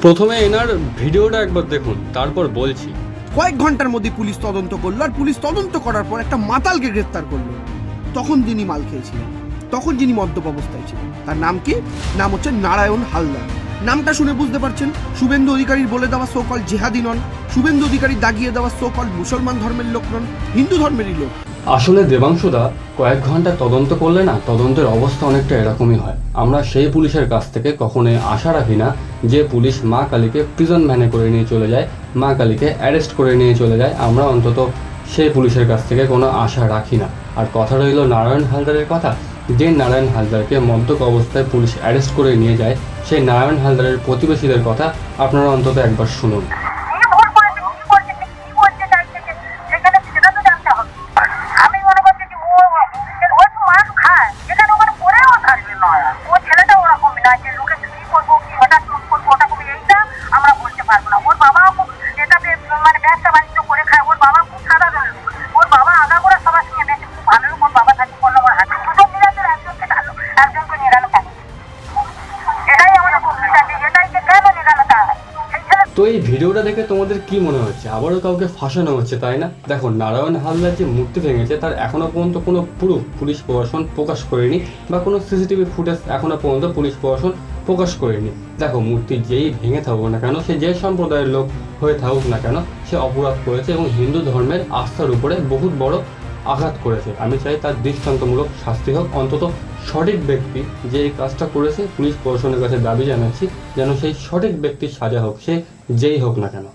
প্রথমে এনার ভিডিওটা একবার দেখুন, তারপর বলছি। কয়েক ঘন্টার মধ্যে পুলিশ তদন্ত করলো, আর পুলিশ তদন্ত করার পর একটা মাতালকে গ্রেফতার করলো। তখন যিনি মাল খেয়েছিলেন, তখন যিনি মদ্যপ অবস্থায় ছিলেন, তার নাম কি? নাম হচ্ছে নারায়ণ হালদার। নামটা শুনে বুঝতে পারছেন শুভেন্দু অধিকারীর বলে দেওয়া সোকল জেহাদি নন, শুভেন্দু অধিকারীর দাগিয়ে দেওয়া সোকল মুসলমান ধর্মের লোক নন, হিন্দু ধর্মেরই লোক। আসলে দেবাংশুদা, কয়েক ঘন্টা তদন্ত করলে না তদন্তের অবস্থা অনেকটা এরকমই হয়। আমরা সেই পুলিশের কাছ থেকে কখনোই আশা রাখি না যে পুলিশ মা কালীকে প্রিজন ভ্যানে করে নিয়ে চলে যায়, মা কালীকে অ্যারেস্ট করে নিয়ে চলে যায়। আমরা অন্তত সেই পুলিশের কাছ থেকে কোনো আশা রাখি না। আর কথা রইল নারায়ণ হালদারের কথা, যে নারায়ণ হালদারকে মদ্যপ অবস্থায় পুলিশ অ্যারেস্ট করে নিয়ে যায়, সেই নারায়ণ হালদারের প্রতিবেশীদের কথা আপনারা অন্তত একবার শুনুন। তো এই ভিডিওটা দেখে তোমাদের কি মনে হচ্ছে? আবারও কাউকে ফাঁসানো হচ্ছে, তাই না? দেখো, নারায়ণ হালদার যে মূর্তি ভেঙেছে তার এখনো পর্যন্ত কোনো প্রুফ পুলিশ প্রশাসন প্রকাশ করেনি, বা কোনো সিসিটিভি ফুটেজ এখনো পর্যন্ত পুলিশ প্রশাসন প্রকাশ করেনি। দেখো, মূর্তি যেই ভেঙে থাকুক না কেন, সে যে সম্প্রদায়ের লোক হয়ে থাকুক না কেন, সে অপরাধ করেছে এবং হিন্দু ধর্মের আস্থার উপরে বহুত বড় আঘাত করেছে। আমি চাই তার দৃষ্টান্তমূলক শাস্তি হোক। অন্তত সঠিক ব্যক্তি যে এই কাজটা করেছে, পুলিশ প্রশাসনের কাছে দাবি জানাচ্ছি যেন সেই সঠিক ব্যক্তির সাজা হোক, সে যেই হোক না কেন।